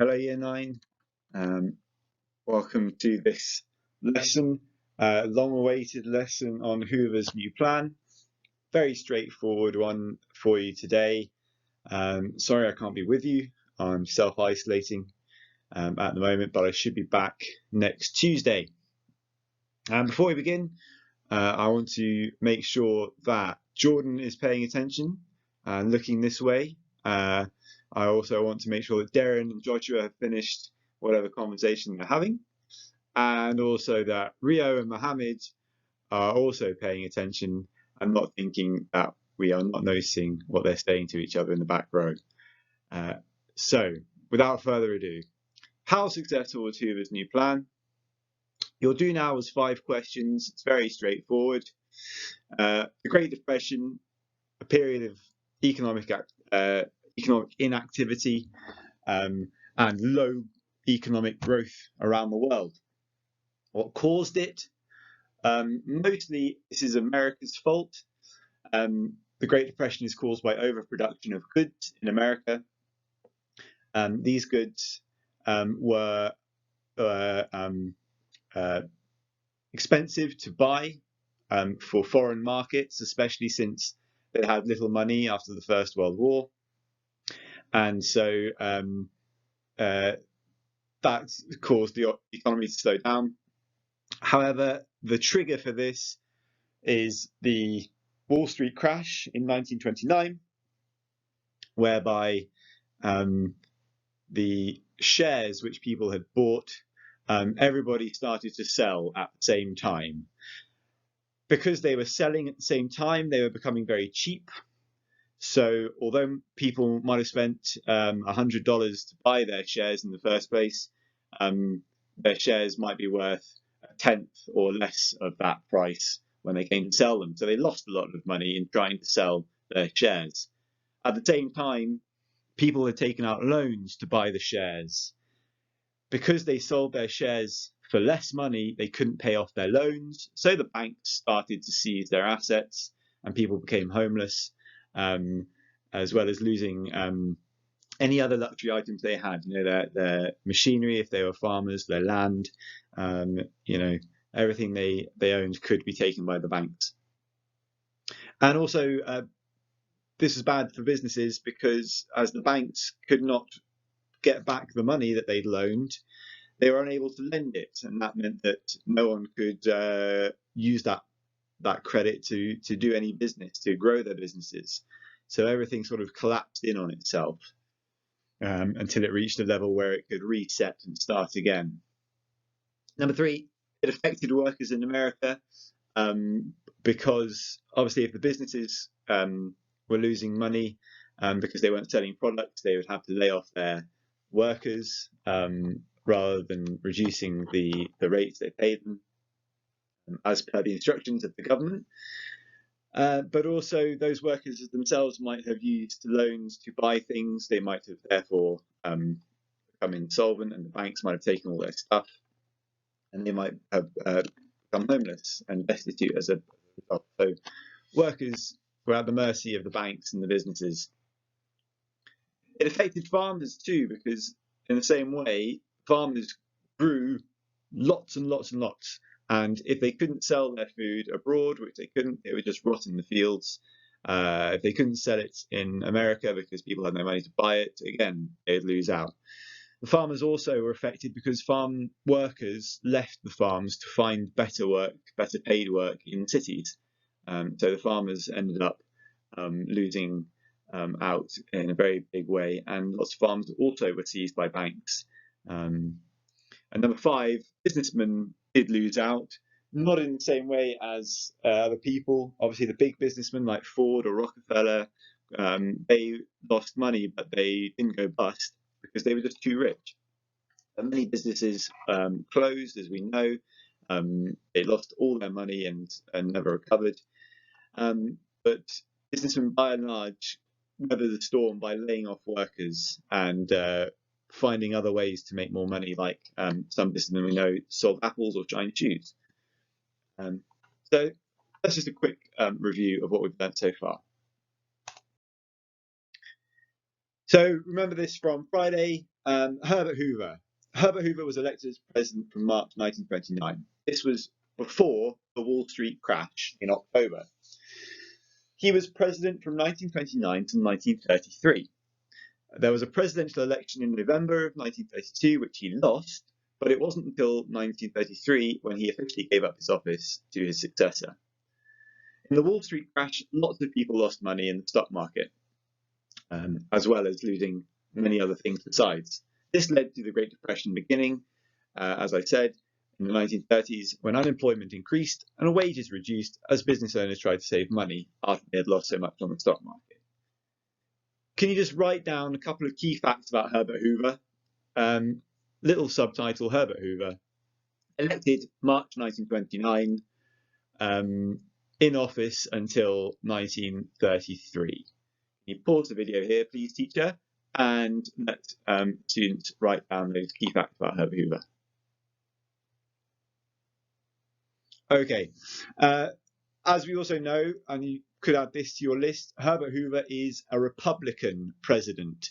Hello, Year 9. Um, Welcome to this lesson, long-awaited lesson on Hoover's new plan. Very straightforward one for you today. Sorry I can't be with you. I'm self-isolating at the moment, but I should be back next Tuesday. Before we begin, I want to make sure that Jordan is paying attention and looking this way. I also want to make sure that Darren and Joshua have finished whatever conversation they're having, and also that Rio and Mohammed are also paying attention and not thinking that we are not noticing what they're saying to each other in the back row. So, without further ado, how successful was Hoover's new plan? You'll do now is 5 questions. It's very straightforward. The Great Depression, a period of economic inactivity and low economic growth around the world. What caused it? Mostly this is America's fault. The Great Depression is caused by overproduction of goods in America. These goods were expensive to buy for foreign markets, especially since they had little money after the First World War. And so that caused the economy to slow down. However, the trigger for this is the Wall Street crash in 1929, whereby the shares which people had bought, everybody started to sell at the same time. Because they were selling at the same time, they were becoming very cheap. So although people might have spent $100 to buy their shares in the first place, their shares might be worth a tenth or less of that price when they came to sell them. So they lost a lot of money in trying to sell their shares. At the same time, people had taken out loans to buy the shares. Because they sold their shares for less money, they couldn't pay off their loans. So the banks started to seize their assets and people became homeless, as well as losing any other luxury items they had, their machinery, if they were farmers, their land, everything they owned could be taken by the banks. And also, this is bad for businesses because as the banks could not get back the money that they'd loaned, they were unable to lend it, and that meant that no one could use that credit to do any business, to grow their businesses. So everything sort of collapsed in on itself until it reached a level where it could reset and start again. Number 3, it affected workers in America because obviously if the businesses were losing money because they weren't selling products, they would have to lay off their workers rather than reducing the rates they paid them as per the instructions of the government. But also those workers themselves might have used loans to buy things. They might have therefore become insolvent, and the banks might have taken all their stuff, and they might have become homeless and destitute as a result. So workers were at the mercy of the banks and the businesses. It affected farmers too, because in the same way, farmers grew lots and lots and lots. And if they couldn't sell their food abroad, which they couldn't, it would just rot in the fields. If they couldn't sell it in America because people had no money to buy it, again, they'd lose out. The farmers also were affected because farm workers left the farms to find better work, better paid work in cities. So the farmers ended up losing out in a very big way, and lots of farms also were seized by banks. And number 5, businessmen did lose out, not in the same way as other people. Obviously, the big businessmen like Ford or Rockefeller, they lost money, but they didn't go bust because they were just too rich. And many businesses closed, as we know. They lost all their money and never recovered. But businessmen, by and large, weathered the storm by laying off workers and finding other ways to make more money, like some businessmen we know sold apples or Chinese shoes. So that's just a quick review of what we've learned so far. So remember this from Friday. Herbert Hoover. Herbert Hoover was elected as president from March 1929. This was before the Wall Street crash in October. He was president from 1929 to 1933. There was a presidential election in November of 1932, which he lost, but it wasn't until 1933 when he officially gave up his office to his successor. In the Wall Street crash, lots of people lost money in the stock market, as well as losing many other things besides. This led to the Great Depression beginning, as I said, in the 1930s, when unemployment increased and wages reduced as business owners tried to save money after they had lost so much on the stock market. Can you just write down a couple of key facts about Herbert Hoover? Little subtitle, Herbert Hoover, elected March 1929, in office until 1933. Can you pause the video here, please, teacher, and let students write down those key facts about Herbert Hoover. Okay, as we also know, and you could add this to your list, Herbert Hoover is a Republican president.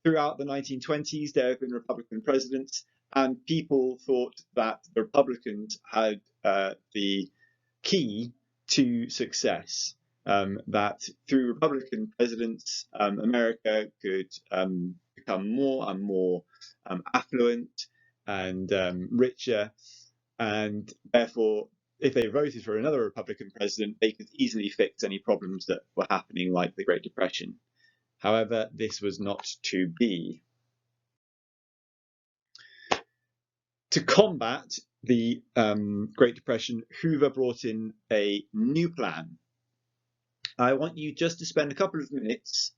Throughout the 1920s, there have been Republican presidents, and people thought that the Republicans had the key to success, that through Republican presidents, America could become more and more affluent and richer, and therefore, if they voted for another Republican president, they could easily fix any problems that were happening, like the Great Depression. However, this was not to be. To combat the Great Depression, Hoover brought in a new plan. I want you just to spend a couple of minutes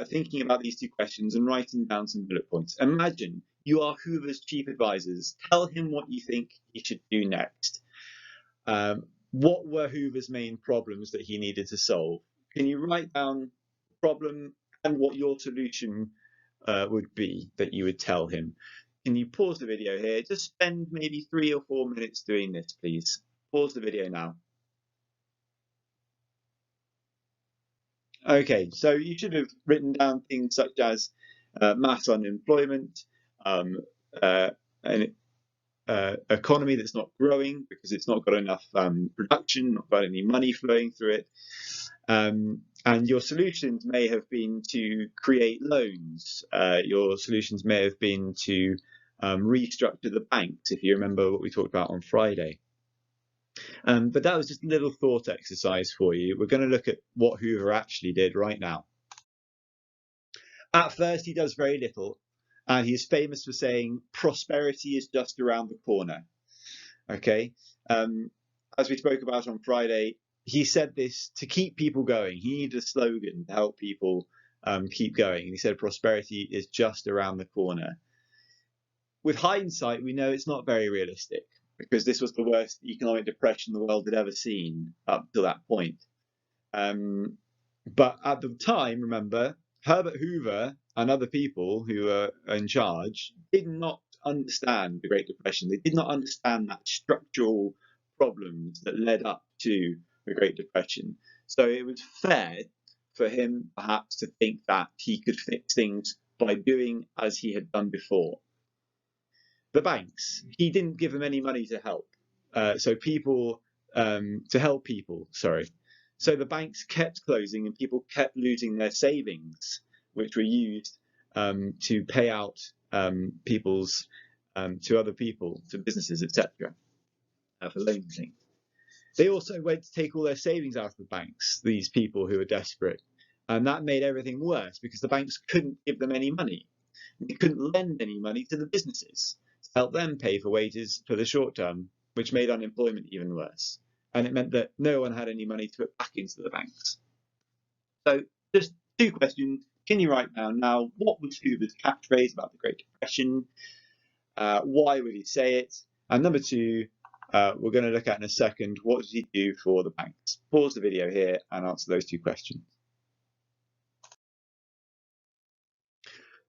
thinking about these two questions and writing down some bullet points. Imagine you are Hoover's chief advisors. Tell him what you think he should do next. What were Hoover's main problems that he needed to solve? Can you write down the problem and what your solution would be that you would tell him? Can you pause the video here? Just spend maybe 3 or 4 minutes doing this, please. Pause the video now. Okay, so you should have written down things such as mass unemployment, an economy that's not growing because it's not got enough production, not got any money flowing through it. And your solutions may have been to create loans. Your solutions may have been to restructure the banks, if you remember what we talked about on Friday. But that was just a little thought exercise for you. We're going to look at what Hoover actually did right now. At first, he does very little, and he's famous for saying prosperity is just around the corner. Okay, as we spoke about on Friday, he said this to keep people going. He needed a slogan to help people keep going. He said prosperity is just around the corner. With hindsight, we know it's not very realistic, because this was the worst economic depression the world had ever seen up to that point. But at the time, remember, Herbert Hoover and other people who were in charge did not understand the Great Depression. They did not understand that structural problems that led up to the Great Depression. So it was fair for him perhaps to think that he could fix things by doing as he had done before. The banks, he didn't give them any money to help. To help people, sorry. So the banks kept closing and people kept losing their savings, which were used to pay out people's to other people, to businesses, etc., for loans. They also went to take all their savings out of the banks, these people who were desperate. And that made everything worse because the banks couldn't give them any money. They couldn't lend any money to the businesses to help them pay for wages for the short term, which made unemployment even worse. And it meant that no one had any money to put back into the banks. So just 2 questions. Can you write down now, what was Hoover's catchphrase about the Great Depression? Why would he say it? And number 2, we're going to look at in a second, what did he do for the banks? Pause the video here and answer those 2 questions.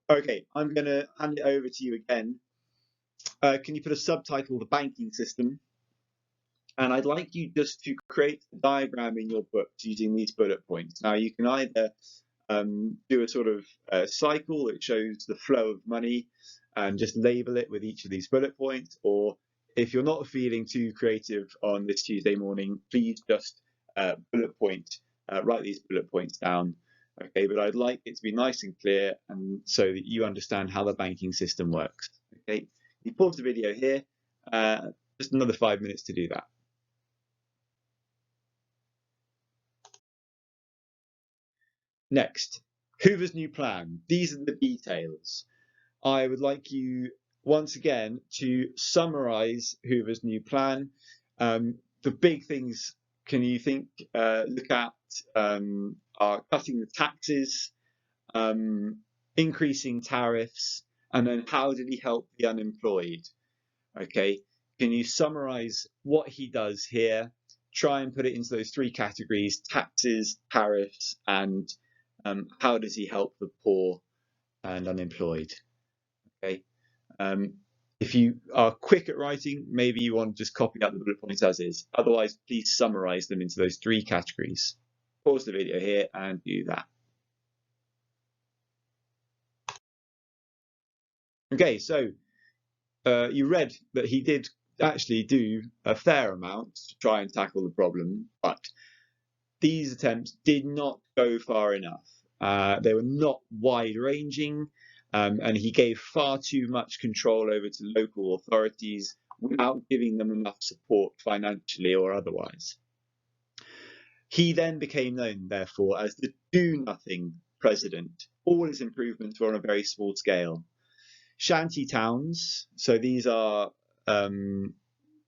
Okay, I'm going to hand it over to you again. Can you put a subtitle, The Banking System? And I'd like you just to create a diagram in your books using these bullet points. Now, you can either do a sort of cycle that shows the flow of money and just label it with each of these bullet points. Or if you're not feeling too creative on this Tuesday morning, please just write these bullet points down. Okay, but I'd like it to be nice and clear, and so that you understand how the banking system works. Okay, you pause the video here. Just another 5 minutes to do that. Next, Hoover's new plan. These are the details. I would like you once again to summarize Hoover's new plan. The big things can you think look at are cutting the taxes, increasing tariffs, and then how did he help the unemployed? Okay, can you summarize what he does here? Try and put it into those three categories: taxes, tariffs, and how does he help the poor and unemployed? Okay. If you are quick at writing, maybe you want to just copy out the bullet points as is. Otherwise, please summarize them into those three categories. Pause the video here and do that. Okay, so you read that he did actually do a fair amount to try and tackle the problem, but these attempts did not go far enough. They were not wide-ranging, and he gave far too much control over to local authorities without giving them enough support financially or otherwise. He then became known, therefore, as the do-nothing president. All his improvements were on a very small scale. Shanty towns, so these are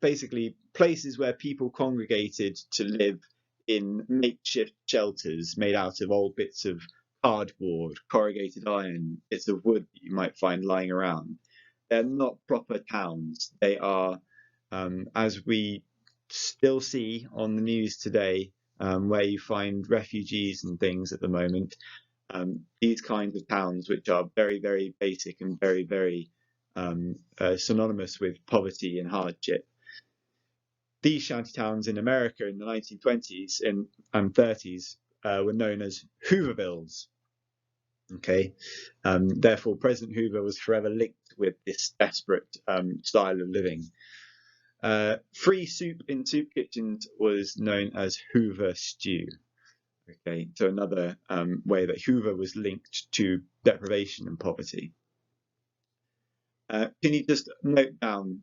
basically places where people congregated to live in makeshift shelters made out of old bits of cardboard, corrugated iron, bits of wood that you might find lying around. They're not proper towns. They are, as we still see on the news today, where you find refugees and things at the moment, these kinds of towns, which are very, very basic and very, very synonymous with poverty and hardship. These shanty towns in America in the 1920s and 30s were known as Hoovervilles. Okay, therefore President Hoover was forever linked with this desperate style of living. Free soup in soup kitchens was known as Hoover stew. Okay, so another way that Hoover was linked to deprivation and poverty. Can you just note down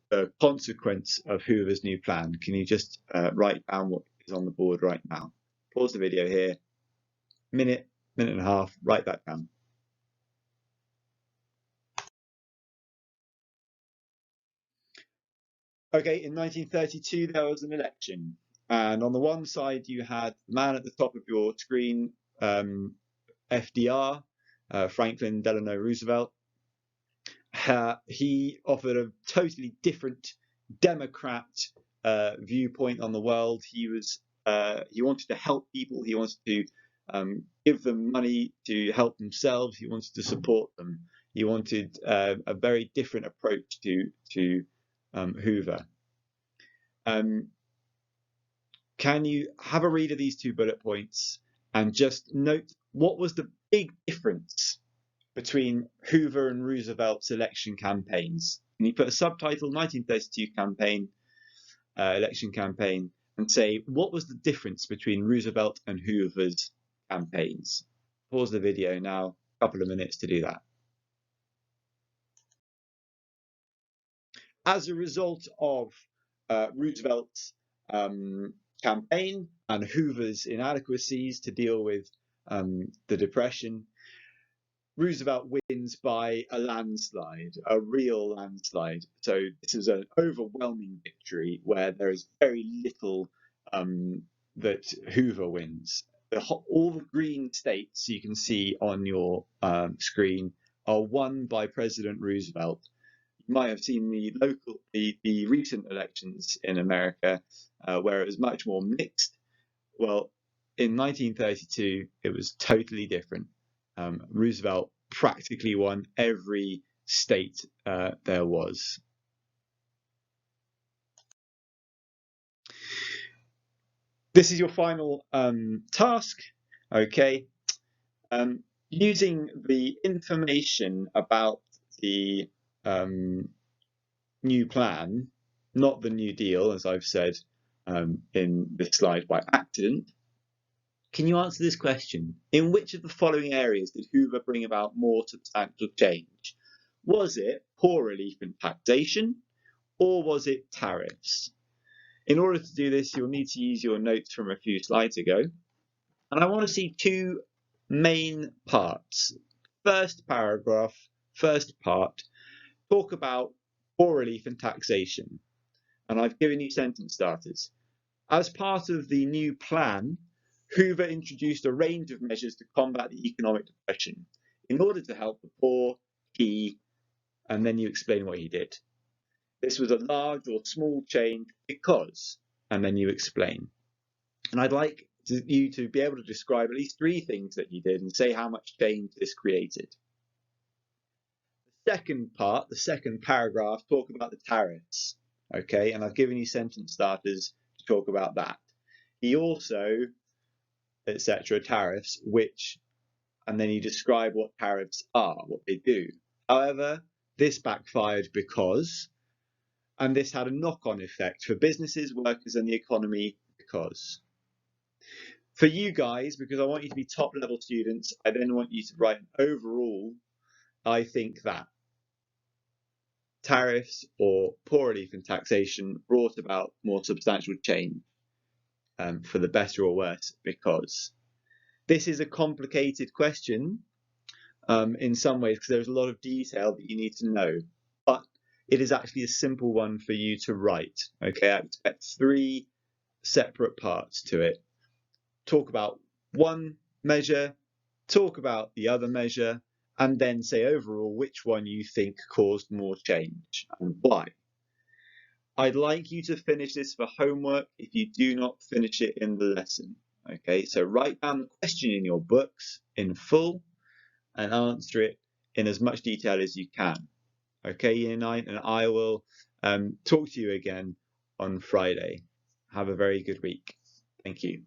the consequence of Hoover's new plan? Can you just write down what is on the board right now? Pause the video here, minute and a half, write that down. Okay, in 1932 there was an election, and on the one side you had the man at the top of your screen, FDR, Franklin Delano Roosevelt. He offered a totally different Democrat viewpoint on the world. He wanted to help people. He wanted to give them money to help themselves. He wanted to support them. He wanted a very different approach to Hoover. Can you have a read of these two bullet points and just note what was the big difference between Hoover and Roosevelt's election campaigns? And you put a subtitle, 1932 campaign, election campaign, and say, what was the difference between Roosevelt and Hoover's campaigns? Pause the video now, a couple of minutes to do that. As a result of Roosevelt's campaign and Hoover's inadequacies to deal with the Depression, Roosevelt wins by a landslide, a real landslide. So this is an overwhelming victory where there is very little that Hoover wins. All the green states you can see on your screen are won by President Roosevelt. You might have seen the recent elections in America where it was much more mixed. Well, in 1932, it was totally different. Roosevelt practically won every state there was. This is your final task. Okay, using the information about the new plan, not the New Deal, as I've said in this slide by accident. Can you answer this question? In which of the following areas did Hoover bring about more substantial change? Was it poor relief and taxation, or was it tariffs? In order to do this, you'll need to use your notes from a few slides ago. And I want to see two main parts. First paragraph, first part, talk about poor relief and taxation. And I've given you sentence starters. As part of the new plan, Hoover introduced a range of measures to combat the economic depression. In order to help the poor, and then you explain what he did. This was a large or small change because, and then you explain. And I'd like you to be able to describe at least 3 things that you did and say how much change this created. The second part, the second paragraph, talk about the tariffs. Okay, and I've given you sentence starters to talk about that. He also, etc., tariffs, which, and then you describe what tariffs are, what they do. However, this backfired because, and this had a knock-on effect for businesses, workers, and the economy because. For you guys, because I want you to be top-level students, I then want you to write overall, I think that tariffs or poor relief in taxation brought about more substantial change for the better or worse because. This is a complicated question in some ways because there's a lot of detail that you need to know, but it is actually a simple one for you to write. Okay, I expect 3 separate parts to it. Talk about one measure, talk about the other measure, and then say overall which one you think caused more change and why. I'd like you to finish this for homework if you do not finish it in the lesson. Okay, so write down the question in your books in full and answer it in as much detail as you can. Okay, Year 9, and I will talk to you again on Friday. Have a very good week. Thank you.